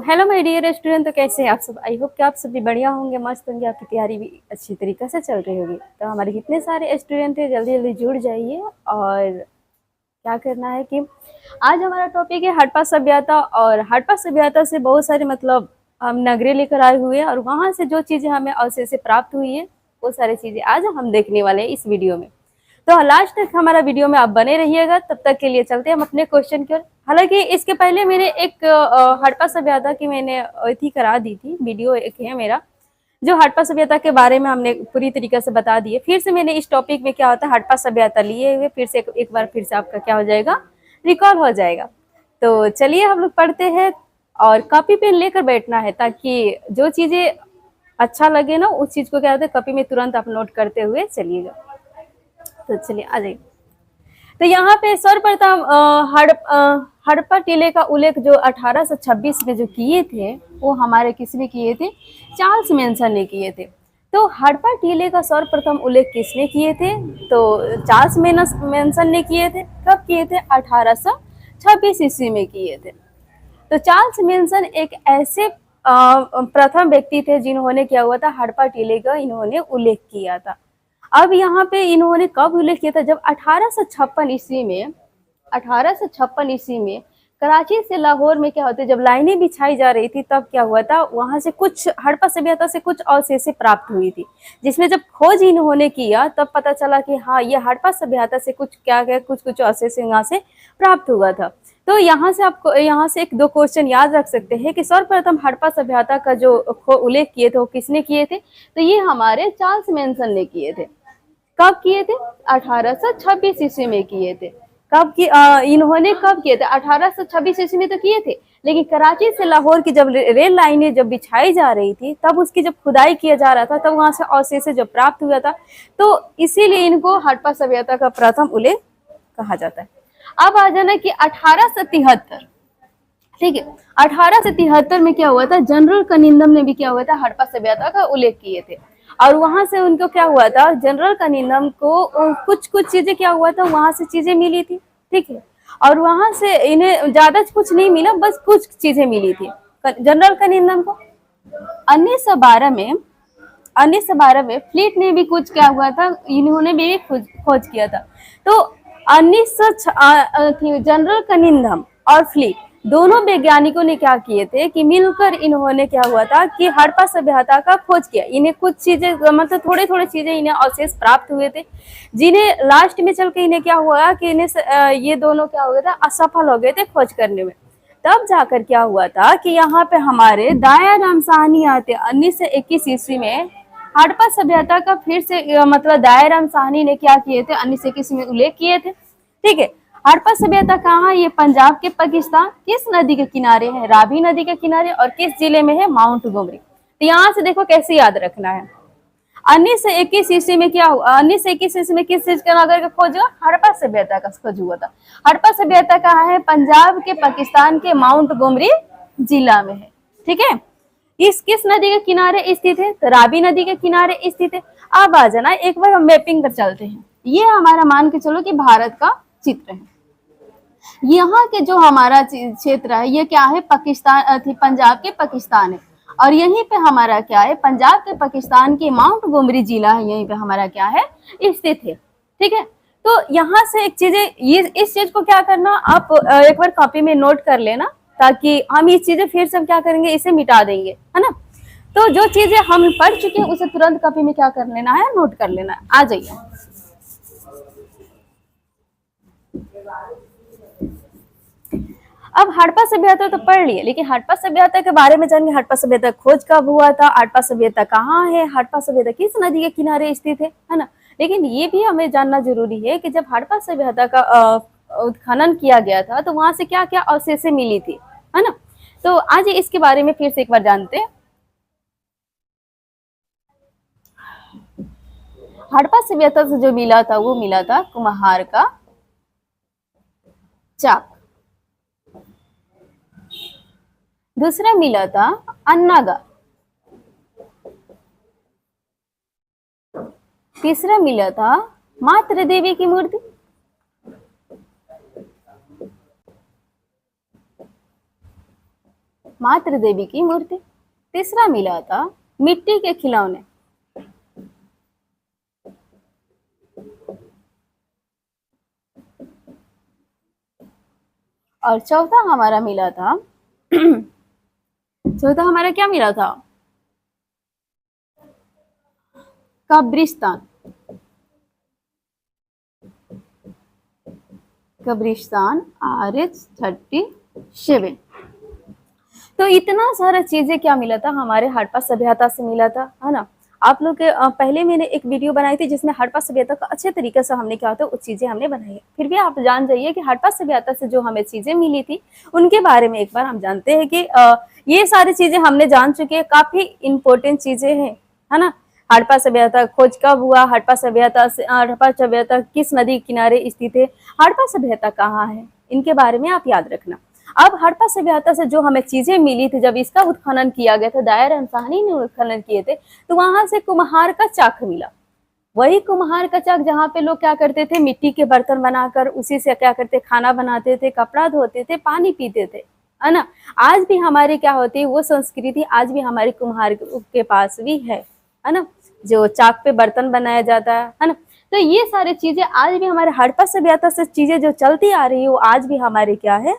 Hello my dear student. तो कैसे हैं आप सब? आई होप कि आप सब भी बढ़िया होंगे, मस्त होंगे, आपकी तैयारी भी अच्छी तरीके से चल रही होगी। तो हमारे कितने सारे स्टूडेंट हैं, जल्दी जल्दी जुड़ जाइए। और क्या करना है कि आज हमारा टॉपिक है हड़प्पा सभ्यता। और हड़प्पा सभ्यता से बहुत सारे मतलब हम नगरे लेकर आए हुए हैं, और वहाँ से जो चीज़ें हमें अवशेष से प्राप्त हुई है वो सारी चीज़ें आज हम देखने वाले हैं इस वीडियो में। तो लास्ट तक हमारा वीडियो में आप बने रहिएगा। तब तक के लिए चलते हैं हम अपने क्वेश्चन की ओर। हालांकि इसके पहले मैंने एक हड़प्पा सभ्यता की मैंने थी करा दी थी, वीडियो एक है मेरा, जो हड़प्पा सभ्यता के बारे में हमने पूरी तरीके से बता दिए। फिर से मैंने इस टॉपिक में क्या होता है हड़प्पा सभ्यता लिए हुए फिर से एक बार फिर से आपका क्या हो जाएगा, रिकॉल हो जाएगा। तो चलिए हम लोग पढ़ते हैं, और कॉपी पेन लेकर बैठना है ताकि जो चीज़ें अच्छा लगे ना उस चीज़ को क्या होता है कॉपी में तुरंत आप नोट करते हुए चलिएगा। तो चलिए आ जाइए। तो यहाँ पे सर्वप्रथम हड़प्पा टीले का उल्लेख जो 1826 में जो किए थे वो हमारे किसने किए थे? चार्ल्स मेंशन ने किए थे। तो हड़प्पा टीले का सर्वप्रथम उल्लेख किसने किए थे? तो चार्ल्स मेंशन ने किए थे। कब किए थे? 1826 ईस्वी में किए थे। तो चार्ल्स मेंशन एक ऐसे प्रथम व्यक्ति थे जिन्होंने क्या हुआ था हड़प्पा टीले का इन्होंने उल्लेख किया था। अब यहाँ पे इन्होंने कब उल्लेख किया था? जब 1856 ईस्वी में कराची से लाहौर में क्या होता है जब लाइनें बिछाई जा रही थी तब क्या हुआ था वहां से कुछ हड़प्पा सभ्यता से कुछ अवशेष प्राप्त हुई थी, जिसमें जब खोज इन्होंने किया तब पता चला कि हाँ ये हड़प्पा सभ्यता से कुछ क्या क्या कुछ अवशेष यहाँ से प्राप्त हुआ था। तो यहाँ से आपको यहाँ से एक दो क्वेश्चन याद रख सकते हैं कि सर्वप्रथम हड़प्पा सभ्यता का जो उल्लेख किए थे वो किसने किए थे? तो ये हमारे चार्ल्स मेंशन ने किए थे। कब किए थे? 1826 ईस्वी में किए थे। कब की इन्होंने कब किए थे? 1826 ईस्वी में तो किए थे, लेकिन कराची से लाहौर की जब रेल लाइनें जब बिछाई जा रही थी तब उसकी जब खुदाई किया जा रहा था तब वहां से अवशेष जब प्राप्त हुआ था, तो इसीलिए इनको हड़प्पा सभ्यता का प्रथम उल्लेख कहा जाता है। अब आ जाना कि 1873, ठीक है, 1873 में क्या हुआ था? जनरल कनिंदम ने भी क्या हुआ था हड़प्पा सभ्यता का उल्लेख किए थे। और वहां से उनको क्या हुआ था जनरल कनिंदम को कुछ चीजें क्या हुआ था वहां से चीजें मिली थी, ठीक है। और वहां से इन्हें ज्यादा कुछ नहीं मिला, बस कुछ चीजें मिली थी जनरल कनिंदम को। 1912 में फ्लीट ने भी कुछ क्या हुआ था इन्होंने भी खोज किया था। तो 1906 जनरल कनिंदम और फ्लीट दोनों वैज्ञानिकों ने क्या किए थे कि मिलकर इन्होंने क्या हुआ था कि हड़प्पा सभ्यता का खोज किया। इन्हें कुछ चीजें मतलब थोड़े थोड़े चीजें इन्हें अवशेष प्राप्त हुए थे, जिन्हें लास्ट में चल के इन्हें क्या हुआ कि इन्हें ये दोनों क्या हो गया था असफल हो गए थे खोज करने में। तब जाकर क्या हुआ था कि यहाँ पे हमारे दयाराम साहनी आते 1921 ईस्वी में हड़प्पा सभ्यता का फिर से मतलब दयाराम साहनी ने क्या किए थे 1921 में उल्लेख किए थे, ठीक है। हड़प्पा सभ्यता कहाँ है? ये पंजाब के पाकिस्तान किस नदी के किनारे है? रावी नदी के किनारे। और किस जिले में है? माउंट गोमरी। तो यहाँ से देखो कैसे याद रखना है। 1921 ईस्वी में क्या हुआ? 1921 ईस्वी में किस चीज का नगर का खोज हुआ? हड़प्पा सभ्यता का खोज हुआ था। हड़प्पा सभ्यता कहाँ है? पंजाब के पाकिस्तान के माउंट गोमरी जिला में है, ठीक है। इस किस नदी के किनारे स्थित है? तो रावी नदी के किनारे स्थित है। अब आ जाना एक बार हम मैपिंग पर चलते हैं। ये हमारा मान के चलो कि भारत का चित्र है। यहाँ के जो हमारा क्षेत्र है ये क्या है? पाकिस्तान पंजाब के पाकिस्तान है। और यहीं पे हमारा क्या है? पंजाब के पाकिस्तान के माउंट गोमरी जिला है, यहीं पे हमारा क्या है स्थित है, ठीक है। तो यहाँ से एक चीजें ये इस चीज को क्या करना आप एक बार कॉपी में नोट कर लेना, ताकि हम इस चीजें फिर से क्या करेंगे इसे मिटा देंगे, है ना। तो जो चीजें हम पढ़ चुके हैं उसे तुरंत कॉपी में क्या कर लेना है? नोट कर लेना है। आ जाइए। अब हड़प्पा सभ्यता तो पढ़ लिए, लेकिन हड़प्पा सभ्यता के बारे में जानेंगे। हड़प्पा सभ्यता खोज कब हुआ था? हड़प्पा सभ्यता कहाँ है? हड़प्पा सभ्यता किस नदी के किनारे स्थित है ना। लेकिन ये भी हमें जानना जरूरी है कि जब हड़प्पा सभ्यता का उत्खनन किया गया था तो वहां से क्या क्या अवशेष मिली थी, है ना। तो आज इसके बारे में फिर से एक बार जानते हैं। हड़प्पा सभ्यता से जो मिला था वो मिला था कुम्हार का चाक। दूसरा मिला था अन्नागा। तीसरा मिला था मातृ देवी की मूर्ति। मातृ देवी की मूर्ति। तीसरा मिला था मिट्टी के खिलौने। और चौथा हमारा मिला था चौथा हमारा क्या मिला था? कब्रिस्तान। कब्रिस्तान RH-37। तो इतना सारा चीजें क्या मिला था? हमारे हड़प्पा सभ्यता से मिला था, है ना। आप लोग के पहले मैंने एक वीडियो बनाई थी जिसमें हड़प्पा सभ्यता का अच्छे तरीके से हमने क्या होता है वो चीजें हमने बनाई है। फिर भी आप जान जाइए कि हड़प्पा सभ्यता से जो हमें चीजें मिली थी उनके बारे में एक बार हम जानते हैं कि ये सारी चीजें हमने जान चुके हैं, काफी इंपॉर्टेंट चीजें हैं, है ना। हड़प्पा सभ्यता खोज कब हुआ, हड़प्पा सभ्यता किस नदी किनारे स्थित है, हड़प्पा सभ्यता कहाँ है, इनके बारे में आप याद रखना। अब हड़प्पा सभ्यता से जो हमें चीजें मिली थी, जब इसका उत्खनन किया गया था, दायर अंसानी ने उत्खनन किए थे, तो वहां से कुम्हार का चाक मिला। वही कुम्हार का चाक जहाँ पे लोग क्या करते थे, मिट्टी के बर्तन बनाकर उसी से क्या करते, खाना बनाते थे, कपड़ा धोते थे, पानी पीते थे, है ना। आज भी हमारी क्या होती है वो संस्कृति, आज भी हमारे कुम्हार के पास भी है ना, जो चाक पे बर्तन बनाया जाता है ना। तो ये सारी चीजें आज भी हमारे हड़प्पा सभ्यता से चीजें जो चलती आ रही है वो आज भी हमारी क्या है।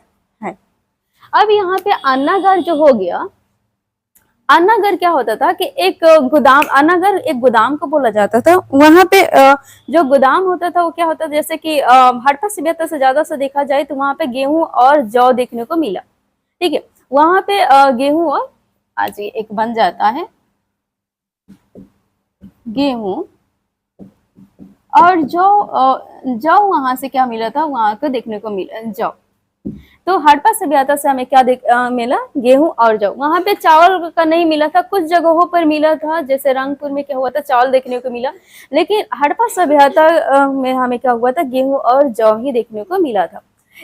अब यहाँ पे अन्नागार जो हो गया, अन्नागार क्या होता था कि एक गोदाम, अन्नागार एक गोदाम को बोला जाता था। वहां पे जो गोदाम होता था वो क्या होता था, जैसे कि हड़प्पा सभ्यता से ज्यादा से देखा जाए तो वहां पे गेहूं और जौ देखने को मिला, ठीक है। वहां पे गेहूं और आज एक बन जाता है गेहूं और जौ वहां से क्या मिला था, वहां को देखने को मिला जौ। तो हड़प्पा सभ्यता से हमें क्या मिला, गेहूं और जौ। वहां पे चावल का नहीं मिला था, कुछ जगहों पर मिला था, जैसे रंगपुर में क्या हुआ था चावल देखने को मिला, लेकिन हड़प्पा सभ्यता में हमें क्या हुआ था, गेहूं और जौ ही देखने को मिला था।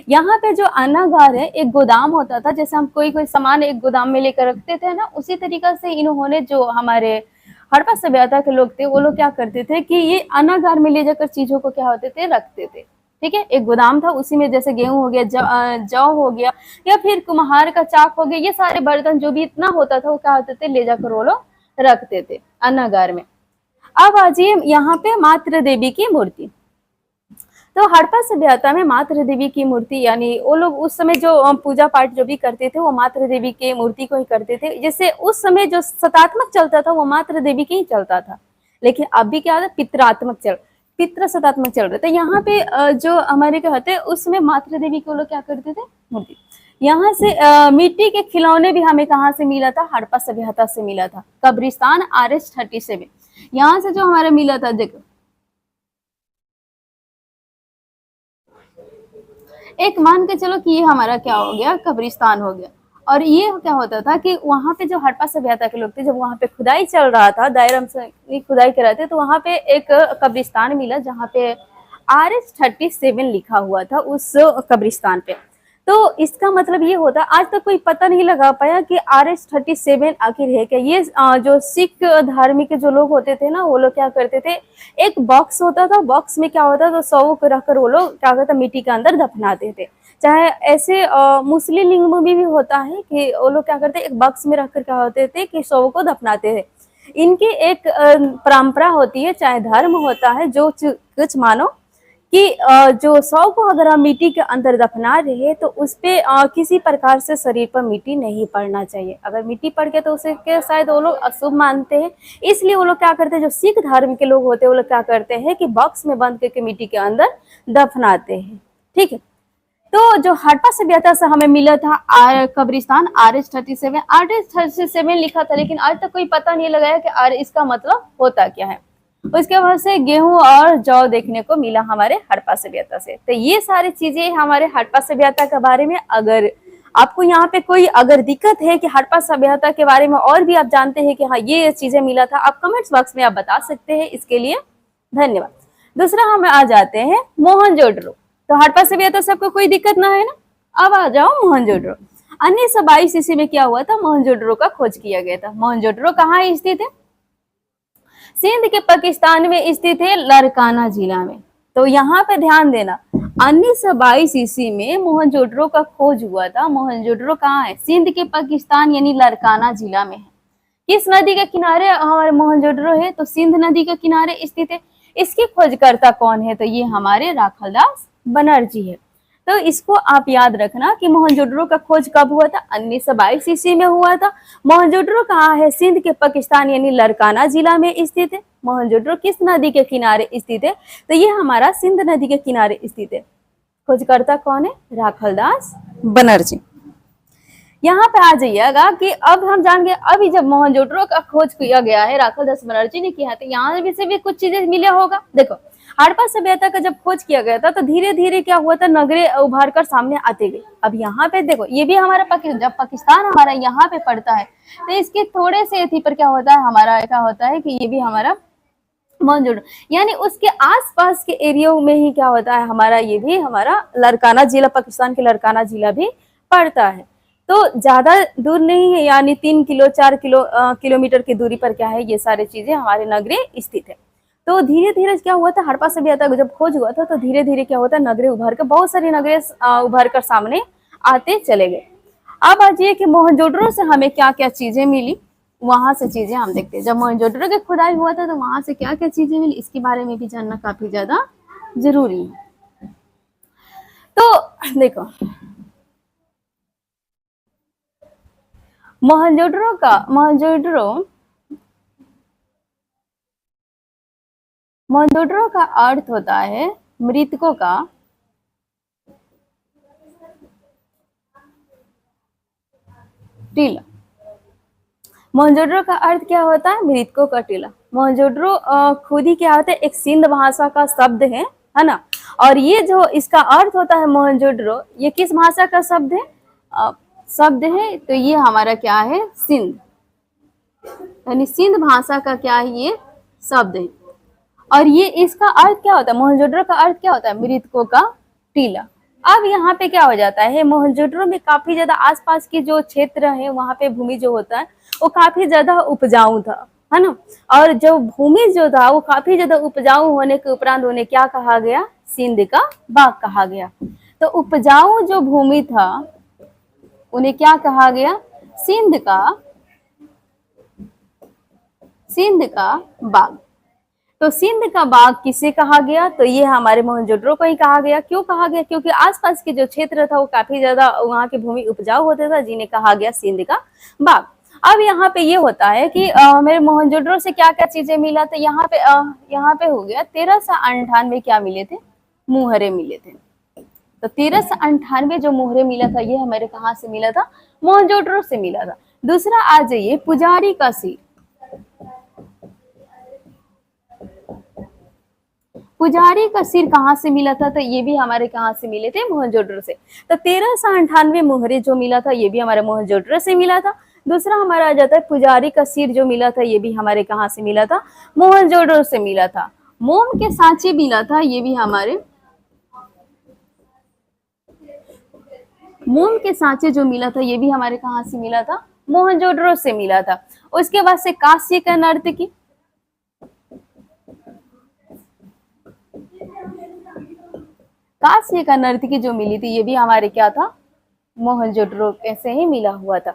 यहाँ पे जो अन्नागार है एक गोदाम होता था, जैसे हम कोई सामान एक गोदाम में लेकर रखते थे ना, उसी तरीका से इन्होंने जो हमारे हड़प्पा सभ्यता के लोग थे वो लोग क्या करते थे कि ये अन्नागार में ले जाकर चीजों को क्या होते थे, रखते थे, ठीक है। एक गोदाम था, उसी में जैसे गेहूं हो गया, जौ हो गया, या फिर कुम्हार का चाक हो गया, ये सारे बर्तन जो भी इतना होता था वो क्या होते थे, ले जाकर वो लोग रखते थे अन्नागार में। अब आ जाइए यहाँ पे मातृ देवी की मूर्ति। तो हड़प्पा सभ्यता में मातृ देवी की मूर्ति, यानी वो लोग उस समय जो पूजा पाठ जो भी करते थे वो मातृ देवी के मूर्ति को ही करते थे। जैसे उस समय जो सतात्मक चलता था वो मातृ देवी के ही चलता था, लेकिन अब भी क्या होता है, पितृ सतात्मक चल रहा था। यहाँ पे जो हमारे क्या होते हैं उसमें मातृ देवी को लोग क्या करते थे, मूर्ति। यहाँ से मिट्टी के खिलौने भी हमें कहाँ से मिला था, हड़प्पा सभ्यता से मिला था। कब्रिस्तान RH-37 यहाँ से जो हमारा मिला था, देखो एक मान के चलो कि ये हमारा क्या हो गया, कब्रिस्तान हो गया। और ये क्या होता था कि वहां पे जो हड़प्पा सभ्यता के लोग थे, जब वहां पे खुदाई चल रहा था, दायरम से खुदाई कर रहे थे, तो वहां पे एक कब्रिस्तान मिला जहाँ पे RH-37 लिखा हुआ था उस कब्रिस्तान पे। तो इसका मतलब ये होता, आज तक कोई पता नहीं लगा पाया कि RH-37 आखिर है क्या। ये जो सिख धार्मिक जो लोग होते थे ना, वो लोग क्या करते थे, एक बॉक्स होता था, बॉक्स में क्या होता था, शवों को रखकर वो लोग क्या करते, मिट्टी के अंदर दफनाते थे। चाहे ऐसे मुस्लिम लिंग में भी होता है कि वो लोग क्या करते, एक बॉक्स में रखकर क्या होते थे कि शवों को दफनाते थे। इनकी एक परंपरा होती है, चाहे धर्म होता है, जो कुछ मानो कि जो शव को अगर हम मिट्टी के अंदर दफना रहे हैं तो उस पे किसी प्रकार से शरीर पर मिट्टी नहीं पड़ना चाहिए। अगर मिट्टी पड़ गया तो उसे के शायद वो लोग अशुभ मानते हैं, इसलिए वो लोग क्या करते हैं, जो सिख धर्म के लोग होते हैं वो लोग क्या करते हैं कि बॉक्स में बंद करके मिट्टी के अंदर दफनाते हैं, ठीक है। तो जो हड़प्पा सभ्यता से हमें मिला था कब्रिस्तान RH-37 लिखा था, लेकिन आज तक कोई पता नहीं लगाया कि इसका मतलब होता क्या है। उसके बाद से गेहूं और जौ देखने को मिला हमारे हड़प्पा सभ्यता से। तो ये सारी चीजें हमारे हड़प्पा सभ्यता के बारे में। अगर आपको यहाँ पे कोई अगर दिक्कत है कि हड़प्पा सभ्यता के बारे में और भी आप जानते हैं कि हाँ ये चीजें मिला था, आप कमेंट्स बॉक्स में आप बता सकते हैं। इसके लिए धन्यवाद। दूसरा हम आ जाते हैं मोहनजोदड़ो। तो हड़प्पा सभ्यता से आपको कोई दिक्कत ना है ना। अब आ जाओ मोहनजोदड़ो। 1922 ईस्वी में क्या हुआ था, मोहनजोदड़ो का खोज किया गया था। मोहनजोदड़ो कहाँ स्थित है, सिंध के पाकिस्तान में स्थित है, लरकाना जिला में। तो यहाँ पे ध्यान देना, 1922 ईस्वी में मोहनजोदड़ो का खोज हुआ था। मोहनजोदड़ो कहाँ है? सिंध के पाकिस्तान यानी लारकाना जिला में है। किस नदी के किनारे हमारे मोहनजोदड़ो है? तो सिंध नदी के किनारे स्थित है। इसकी खोजकर्ता कौन है? तो ये हमारे राखलदास बनर्जी है। तो इसको आप याद रखना कि मोहनजोदड़ो का खोज कब हुआ था? 1922 ईस्वी में हुआ था। मोहनजोदड़ो कहाँ है? सिंध के पाकिस्तान यानी लारकाना जिला में स्थित है। मोहनजोदड़ो किस नदी के किनारे स्थित है? तो ये हमारा सिंध नदी के किनारे स्थित है। खोजकर्ता कौन है? राखलदास बनर्जी। यहाँ पे आ जाइएगा कि अब हम जान गए, अभी जब मोहनजोदड़ो का खोज किया गया है, राखलदास बनर्जी ने किया, तो यहाँ भी से भी कुछ चीजें मिला होगा। देखो, हड़प्पा सभ्यता का जब खोज किया गया था तो धीरे धीरे क्या हुआ था, नगरे उभार कर सामने आते गए। अब यहाँ पे देखो, ये भी हमारा जब पाकिस्तान हमारा यहाँ पे पड़ता है तो इसके थोड़े से थी पर क्या होता है, हमारा क्या होता है कि ये भी हमारा मोहनजोदड़ो यानी उसके आसपास के एरिया में ही क्या होता है, हमारा ये भी हमारा लारकाना जिला, पाकिस्तान के लारकाना जिला भी पड़ता है। तो ज्यादा दूर नहीं है, यानी 3 किलो 4 किलोमीटर की दूरी पर क्या है, ये सारी चीजें हमारे नगरे स्थित है। तो धीरे धीरे क्या हुआ था, हड़प्पा सभ्यता जब खोज हुआ था तो धीरे धीरे क्या होता है, नगरे उभर कर, बहुत सारे नगरे उभर कर सामने आते चले गए। अब आज ये कि मोहनजोदड़ो से हमें क्या क्या चीजें मिली, वहां से चीजें हम देखते हैं। जब मोहनजोदड़ो की खुदाई हुआ था तो वहां से क्या क्या चीजें मिली, इसके बारे में भी जानना काफी ज्यादा जरूरी है। तो देखो, मोहनजोदड़ो का अर्थ होता है मृतकों का टीला। मोहनजोदड़ो का अर्थ क्या होता है? मृतकों का टीला। मोहनजोदड़ो खुद ही क्या होता है, एक सिंध भाषा का शब्द है ना। और ये जो इसका अर्थ होता है मोहनजोदड़ो, ये किस भाषा का शब्द है? शब्द है, तो ये हमारा क्या है, सिंध, यानी सिंध भाषा का क्या है, ये शब्द है। और ये इसका अर्थ क्या होता है, मोहनजोदड़ो का अर्थ क्या होता है? मृतकों का टीला। अब यहाँ पे क्या हो जाता है, मोहनजोदड़ो में काफी ज्यादा आसपास के जो क्षेत्र है वहां पे भूमि जो होता है वो काफी ज्यादा उपजाऊ था, है ना। और जो भूमि जो था वो काफी ज्यादा उपजाऊ होने के उपरांत उन्हें क्या कहा गया? सिंध का बाग कहा गया। तो उपजाऊ जो भूमि था उन्हें क्या कहा गया? सिंध का बाग। तो सिंध का बाग किसे कहा गया? तो ये हमारे मोहनजोदड़ो को ही कहा गया। क्यों कहा गया? क्योंकि आसपास के जो क्षेत्र था वो काफी ज्यादा वहाँ की भूमि उपजाऊ होता था, जिन्हें कहा गया सिंध का बाग। अब यहाँ पे ये होता है कि मेरे मोहनजोदड़ो से क्या क्या चीजें मिला, तो यहाँ पे हो गया 1398 क्या मिले थे? मुहरे मिले थे। तो 1398 जो मुहरे मिला था ये हमारे कहाँ से मिला था? मोहनजोदड़ो से मिला था। दूसरा आ जाइए, पुजारी का सिर। पुजारी का सिर कहाँ से मिला था? तो ये भी हमारे कहाँ से मिले थे? मोहनजोदड़ो से। तो 1398 मुहरे जो मिला था ये भी हमारे मोहनजोदड़ो से मिला था। दूसरा हमारा आ जाता है पुजारी का सिर जो मिला था, ये भी हमारे कहाँ से मिला था? मोहनजोदड़ो से मिला था। मोम के सांचे मिला था, ये भी हमारे मोम के सांचे जो मिला था ये भी हमारे कहाँ से मिला था? मोहनजोदड़ो से मिला था। उसके बाद से कांस्य का नर्तकी, कांस्य का नर्तकी जो मिली थी ये भी हमारे क्या था? मोहनजोदड़ो से ही मिला हुआ था।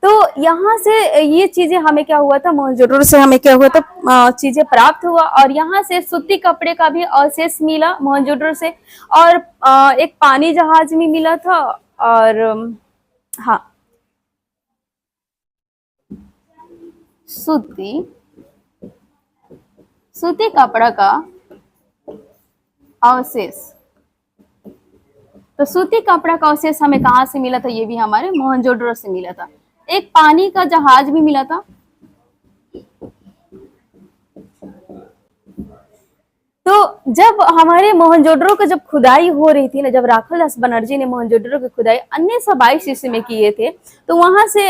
तो यहाँ से ये चीजें हमें क्या हुआ था? मोहनजोदड़ो से हमें क्या हुआ था? चीजें प्राप्त हुआ। और यहाँ से सूती कपड़े का भी अवशेष मिला मोहनजोदड़ो से। और एक पानी जहाज भी मिला था। और हाँ, सूती कपड़ा का अवशेष। तो सूती कपड़ा का अवशेष हमें कहाँ से मिला था? ये भी हमारे मोहनजोदड़ो से मिला था। एक पानी का जहाज भी मिला था। तो जब हमारे मोहनजोदड़ो का जब खुदाई हो रही थी ना, जब राखलदास बनर्जी ने मोहनजोदड़ो की खुदाई 1922 ईस्वी में किए थे, तो वहां से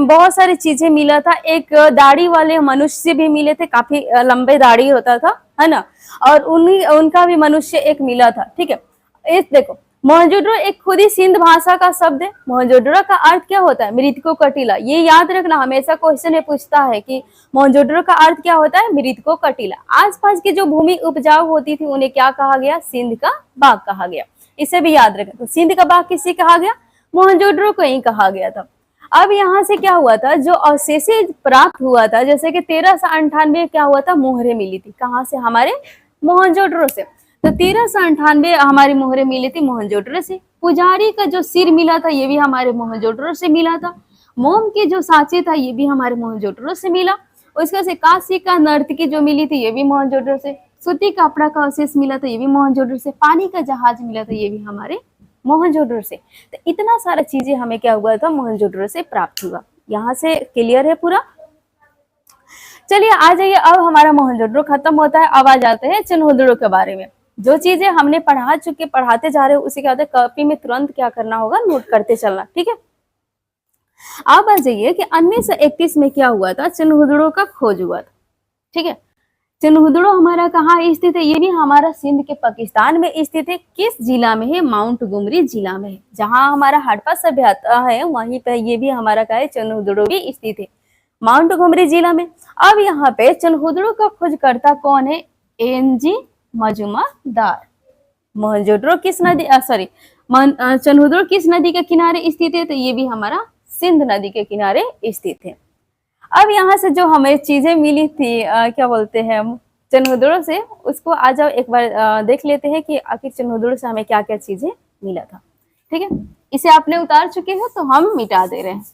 बहुत सारी चीजें मिला था। एक दाढ़ी वाले मनुष्य भी मिले थे, काफी लंबे दाढ़ी होता था, है ना। और उनका भी मनुष्य एक मिला था, ठीक है। इस देखो, मोहनजोदड़ो एक खुद ही सिंध भाषा का शब्द है। मोहनजोदड़ो का अर्थ क्या होता है? मृतकों कटीला। ये याद रखना, हमेशा क्वेश्चन में पूछता है कि मोहनजोदड़ो का अर्थ क्या होता है? मृतकों कटीला। आसपास की जो भूमि उपजाऊ होती थी उन्हें क्या कहा गया? सिंध का बाग कहा गया। इसे भी याद रखना। तो सिंध का बाग किसे कहा गया? मोहनजोदड़ो को ही कहा गया था। अब यहाँ से क्या हुआ था? जो अवशेष प्राप्त हुआ था, जैसे कि 1398 क्या हुआ था? मोहरें मिली थी। कहाँ से? हमारे मोहनजोदड़ो से। तो 1398 हमारी मोहरें मिली थी मोहनजोदड़ो से। पुजारी का जो सिर मिला था ये भी हमारे मोहनजोदड़ो से मिला था। मोम के जो सांचे था ये भी हमारे मोहनजोदड़ो से मिला। उसके से कांस्य का नर्तकी जो मिली थी ये भी मोहनजोदड़ो से। सूती कपड़ा का अवशेष मिला था ये भी मोहनजोदड़ो से। पानी का जहाज मिला था ये भी हमारे मोहनजोदड़ो से। तो इतना सारा चीजें हमें क्या हुआ था? मोहनजोदड़ो से प्राप्त हुआ। यहाँ से क्लियर है पूरा? चलिए आ जाइए, अब हमारा मोहनजोदड़ो खत्म होता है। अब आ जाते हैं चिन्होदड़ो के बारे में। जो चीजें हमने पढ़ाते जा रहे हैं उसी के बाद कॉपी में तुरंत क्या करना होगा? नोट करते चलना, ठीक है। अब आ जाइए कि 1931 में क्या हुआ था? चिन्होदड़ो का खोज हुआ था, ठीक है। चिन्होदड़ो हमारा कहाँ स्थित है? ये भी हमारा सिंध के पाकिस्तान में स्थित है। किस जिला में है? माउंटगोमरी जिला में है। जहाँ हमारा हड़प्पा सभ्यता है वहीं पे ये भी हमारा क्या है? चिन्होदड़ो भी स्थित है, माउंटगोमरी जिला में। अब यहाँ पे चिन्होदड़ो का खोजकर्ता कौन है? एनजी मजुमदार। मोहनजोदड़ो किस नदी चिन्होदड़ो किस नदी के किनारे स्थित है? तो ये भी हमारा सिंध नदी के किनारे स्थित है। अब यहाँ से जो हमें चीजें मिली थी क्या बोलते हैं चिन्होदड़ो से, उसको आ जाओ एक बार देख लेते हैं कि आखिर चिन्होदड़ो से हमें क्या क्या चीजें मिला था, ठीक है। इसे आपने उतार चुके हो तो हम मिटा दे रहे हैं।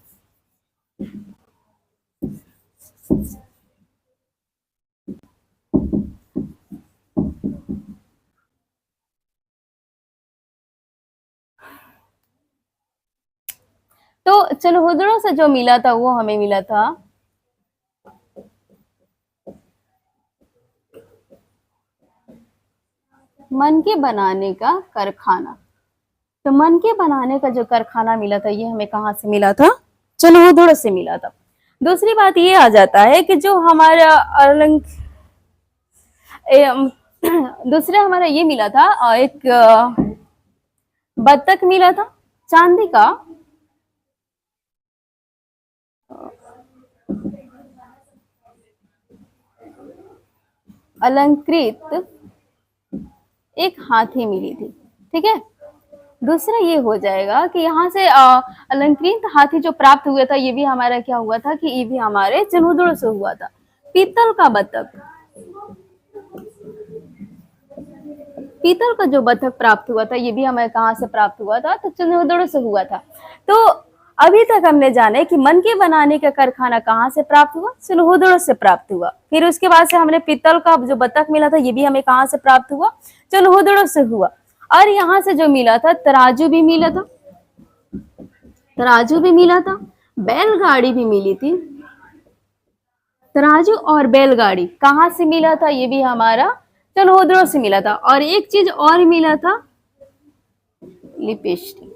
तो चिन्होदड़ो से जो मिला था वो हमें मिला था मनके बनाने का कारखाना। तो मनके बनाने का जो कारखाना मिला था ये हमें कहाँ से मिला था? चिन्होदड़ो से मिला था। दूसरी बात ये आ जाता है कि जो हमारा दूसरा हमारा ये मिला था एक बत्तख मिला था चांदी का, अलंकृत एक हाथी मिली थी, ठीक है। दूसरा ये हो जाएगा कि यहाँ से अलंकृत हाथी जो प्राप्त हुआ था ये भी हमारा क्या हुआ था? कि ये भी हमारे चिन्होदड़ो से हुआ था। पीतल का बत्तख, पीतल का जो बत्तख प्राप्त हुआ था ये भी हमें कहाँ से प्राप्त हुआ था? तो चिन्होदड़ो से हुआ था। तो अभी तक हमने जाने कि मनके बनाने का कारखाना कहाँ से प्राप्त हुआ? चिन्होदड़ो से प्राप्त हुआ। फिर उसके बाद से हमने पीतल का जो बत्तख मिला था ये भी हमें कहाँ से प्राप्त हुआ? चिन्होदड़ो से हुआ। और यहाँ से जो मिला था तराजू भी मिला था, तराजू भी मिला था, बैलगाड़ी भी मिली थी। तराजू और बैलगाड़ी कहाँ से मिला था? ये भी हमारा चिन्होदड़ो से मिला था। और एक चीज और मिला था, लिपस्टिक।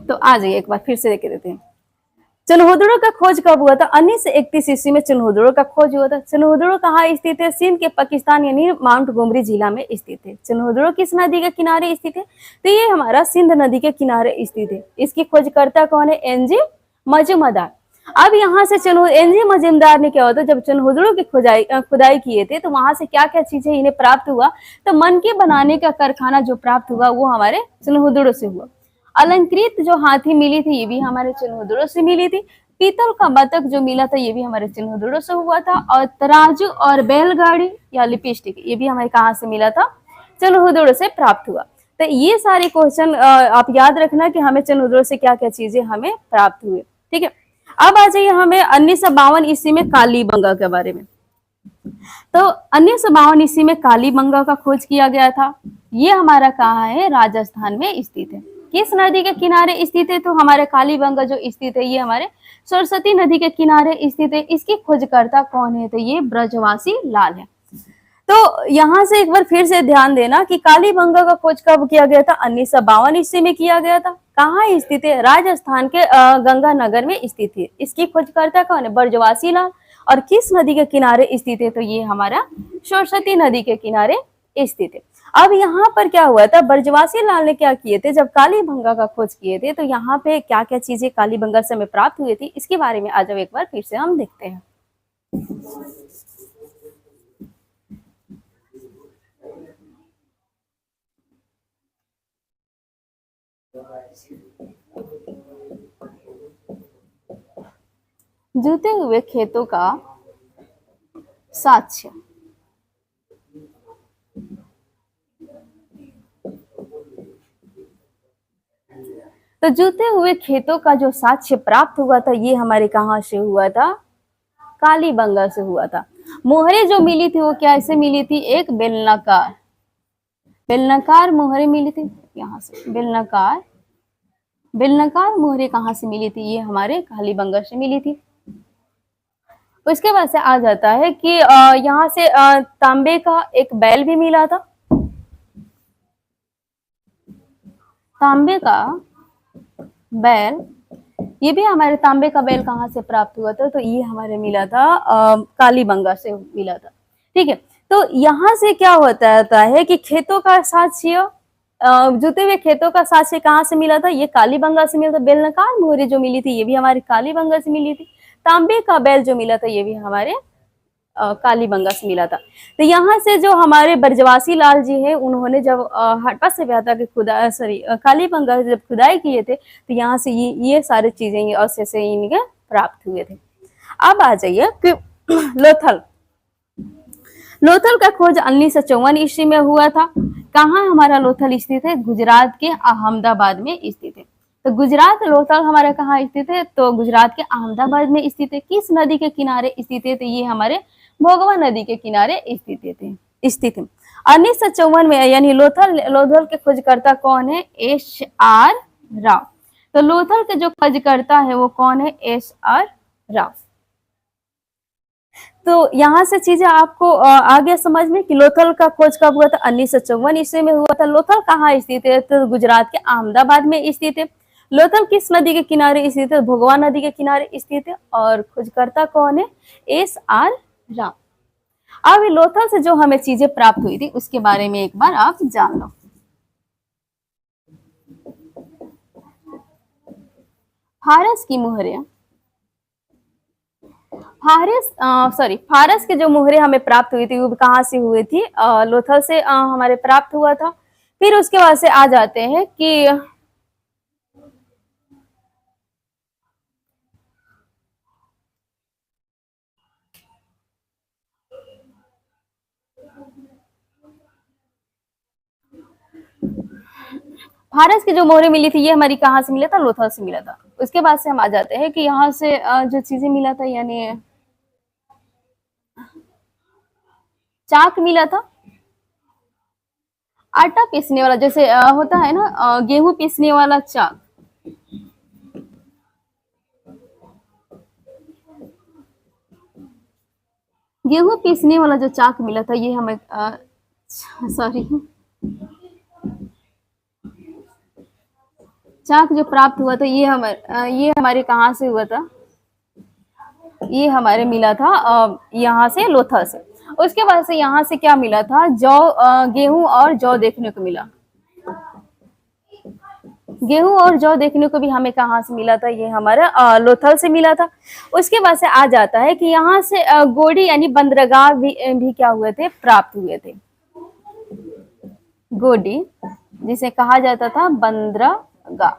तो आ जाइए एक बार फिर से देख देते हैं चिन्होदड़ो का खोज कब हुआ था? 1931 ईस्वी में चिन्होदड़ो का खोज हुआ था। चिन्होदड़ो कहाँ स्थित है? सिंध के पाकिस्तान यानी माउंटगोमरी जिला में स्थित है। चिन्होदड़ो किस नदी के किनारे स्थित है? तो ये हमारा सिंध नदी के किनारे स्थित है। इसकी खोजकर्ता कौन है? एनजी मजुमदार। अब यहाँ से एनजी मजुमदार ने क्या होता, जब चिन्होदड़ो की खुदाई किए थे तो वहां से क्या क्या चीजें इन्हें प्राप्त हुआ? तो मनके बनाने का कारखाना जो प्राप्त हुआ वो हमारे चिन्होदड़ो से हुआ। अलंकृत जो हाथी मिली थी ये भी हमारे चिन्होदड़ो से मिली थी। पीतल का बतख जो मिला था ये भी हमारे चिन्होदड़ो से हुआ था। और तराजू और बैलगाड़ी या लिपस्टिक ये भी हमें कहाँ से मिला था? चिन्होदड़ो से प्राप्त हुआ। तो ये सारे क्वेश्चन आप याद रखना कि हमें चिन्होदड़ो से क्या क्या चीजें हमें प्राप्त हुई, ठीक है। अब आ जाइए हमें 1952 ईस्वी में कालीबंगा के बारे में। तो 1952 ईस्वी में कालीबंगा का खोज किया गया था। ये हमारा कहाँ है? राजस्थान में स्थित है। किस नदी के किनारे स्थित है? तो हमारे कालीबंगा जो स्थित है ये हमारे सरस्वती नदी के किनारे स्थित है। इसकी खोजकर्ता कौन है? तो ये ब्रजवासी लाल है। तो यहाँ से एक बार फिर से ध्यान देना कि कालीबंगा का खोज कब किया गया था? 1952 ईस्वी में किया गया था। कहाँ स्थित है? राजस्थान के गंगानगर में स्थित है। इसकी खोजकर्ता कौन है? ब्रजवासी लाल। और किस नदी के किनारे स्थित है? तो ये हमारा सरस्वती नदी के किनारे स्थित है। अब यहाँ पर क्या हुआ था, बृजवासी लाल ने क्या किए थे, जब कालीबंगा का खोज किए थे तो यहाँ पे क्या क्या चीजें कालीबंगा से हमें प्राप्त हुई थी, इसके बारे में आज अब एक बार फिर से हम देखते हैं। जूते हुए खेतों का साक्ष्य। तो जूते हुए खेतों का जो साक्ष्य प्राप्त हुआ था ये हमारे कहाँ से हुआ था, कालीबंगा से हुआ था। मोहरे जो मिली थी वो क्या ऐसे मिली थी, एक बेलनाकार बेलनाकार मोहरे मिली थी, यहाँ से बेलनाकार बेलनाकार मोहरे कहाँ से मिली थी, ये हमारे कालीबंगा से मिली थी। उसके बाद से आ जाता है कि यहाँ से तांबे का एक बैल भी मिला था, तांबे का बैल, ये भी हमारे तांबे का बैल कहाँ से प्राप्त हुआ था, तो ये हमारे मिला था कालीबंगा से मिला था। ठीक है, तो यहाँ से क्या होता है कि खेतों का साक्ष्य, जुते हुए खेतों का साक्ष्य कहाँ से मिला था, ये कालीबंगा से मिला था। बेलनाकार मोहरे जो मिली थी ये भी हमारे कालीबंगा से मिली थी। तांबे का बैल जो मिला था ये भी हमारे कालीबंगा से मिला था। तो यहाँ से जो हमारे बृजवासी लाल जी हैं उन्होंने जब हड़प्पा सभ्यता के कालीबंगा जब खुदाई किए थे तो यहाँ से ये सारी चीजें ये अवशेष इनके प्राप्त हुए थे। अब आ जाइए कि लोथल लोथल का खोज 1954 ईस्वी में हुआ था। कहाँ हमारा लोथल स्थित है, गुजरात के अहमदाबाद में स्थित है। तो गुजरात लोथल हमारा कहाँ स्थित है, तो गुजरात के अहमदाबाद में स्थित है। किस नदी के किनारे स्थित है, तो ये हमारे भोगवा नदी के किनारे स्थित है। 1954 में यानी लोथल के खोजकर्ता कौन है, एस.आर. राव। तो लोथल के जो खोजकर्ता है वो कौन है, एस.आर. राव। तो यहाँ से चीजें आपको आ गया समझ में कि लोथल का खोज कब हुआ था, 1954 ईस्वी में हुआ था। लोथल कहाँ स्थित है, तो गुजरात के अहमदाबाद में स्थित है। लोथल किस नदी के किनारे स्थित है, भोगवा नदी के किनारे स्थित है। और खोजकर्ता कौन है, एस.आर. राव। अब लोथल से जो हमें चीजें प्राप्त हुई थी उसके बारे में एक बार आप जान लो। फारस की मोहरे, फारस के जो मोहरे हमें प्राप्त हुई थी वो कहाँ से हुई थी, लोथल से हमारे प्राप्त हुआ था। फिर उसके बाद से आ जाते हैं कि फारस की जो मोहरे मिली थी ये हमारी कहाँ से मिला था, लोथल से मिला था। उसके बाद से हम आ जाते हैं कि यहाँ से जो चीजें मिला था यानी चाक मिला था, आटा पीसने वाला, जैसे होता है ना गेहूं पीसने वाला चाक, गेहूं पीसने वाला जो चाक मिला था ये हमें चाक जो प्राप्त हुआ था ये हमारे कहाँ से हुआ था, ये हमारे मिला था यहाँ से लोथल से। उसके बाद से यहाँ से क्या मिला था, जौ, गेहूं और जौ देखने को मिला। गेहूं और जौ देखने को भी हमें कहाँ से मिला था, ये हमारा लोथल से मिला था। उसके बाद से आ जाता है कि यहाँ से गोडी यानी बंदरगाह भी क्या हुए थे, प्राप्त हुए थे। गोडी जिसे कहा जाता था बंदरगाह,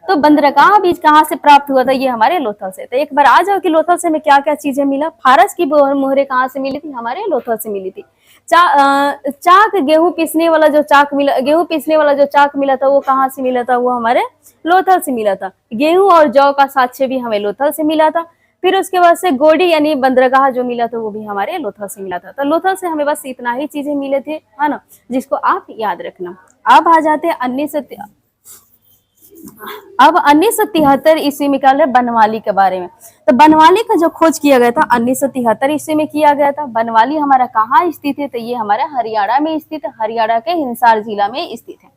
तो बंदरगाह बीज कहाँ से प्राप्त हुआ था, ये हमारे लोथल से। तो एक बार आ जाओ कि लोथल से हमें क्या क्या चीजें मिला। फारस की मोहरे कहाँ से मिली थी, हमारे लोथल से मिली थी। चाक गेहूं पीसने वाला जो चाक मिला, गेहूं पीसने वाला जो चाक मिला था वो कहाँ से मिला था, वो हमारे लोथल से मिला था। गेहूं और जौ का साक्ष्य भी हमें लोथल से मिला था। फिर उसके बाद से गोडी यानी बंदरगाह जो मिला था वो भी हमारे लोथल से मिला था। तो लोथल से हमें बस इतना ही चीजें मिले थे, है ना, जिसको आप याद रखना। अब आ जाते हैं 1973 ईस्वी में क्या है, बनवाली के बारे में। तो बनवाली का जो खोज किया गया था 1973 ईस्वी में किया गया था। बनवाली हमारा कहाँ स्थित है, तो ये हमारा हरियाणा में स्थित है, हरियाणा के हिसार जिला में स्थित है।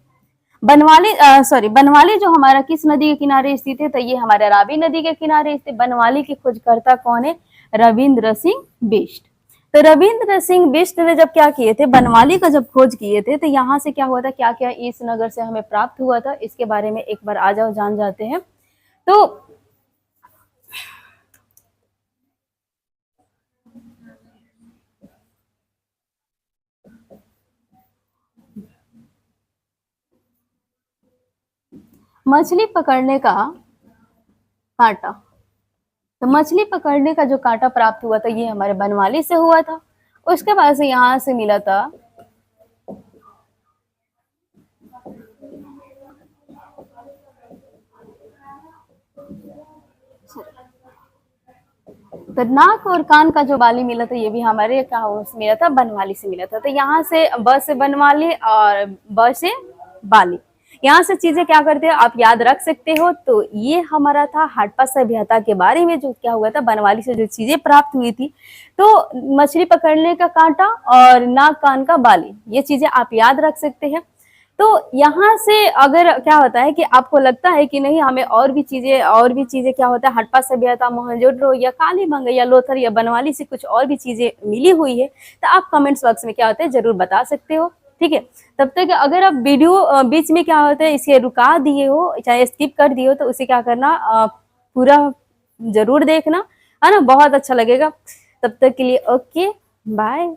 बनवाली जो हमारा किस नदी के किनारे स्थित है, तो ये हमारा रावी नदी के किनारे स्थित। बनवाली के खोजकर्ता कौन है, रविंद्र सिंह बिष्ट। तो रविंद्र सिंह बिष्ट ने जब क्या किए थे, बनवाली का जब खोज किए थे, तो यहाँ से क्या हुआ था, क्या क्या इस नगर से हमें प्राप्त हुआ था, इसके बारे में एक बार आ जाओ जान जाते हैं। तो मछली पकड़ने का कांटा, तो मछली पकड़ने का जो कांटा प्राप्त हुआ था ये हमारे बनवाली से हुआ था। उसके बाद से यहाँ से मिला था तो नाक और कान का जो बाली मिला था ये भी हमारे कहाँ से मिला था, बनवाली से मिला था। तो यहाँ से ब से बनवाली और ब से बाली, यहाँ से चीजें क्या करते हो आप याद रख सकते हो। तो ये हमारा था हड़प्पा सभ्यता के बारे में, जो क्या हुआ था बनवाली से जो चीजें प्राप्त हुई थी। तो मछली पकड़ने का कांटा और नाक कान का बाली, ये चीजें आप याद रख सकते हैं। तो यहाँ से अगर क्या होता है कि आपको लगता है कि नहीं हमें और भी चीजें क्या होता है, हड़प्पा सभ्यता, मोहनजोदड़ो या कालीबंगा या लोथर या बनवाली से कुछ और भी चीजें मिली हुई है, तो आप कमेंट्स बॉक्स में क्या होता है जरूर बता सकते हो। ठीक है, तब तक अगर आप वीडियो बीच में क्या होता है इसे रुका दिए हो, चाहे स्किप कर दिए हो, तो उसे क्या करना पूरा जरूर देखना, है ना, बहुत अच्छा लगेगा। तब तक के लिए ओके बाय।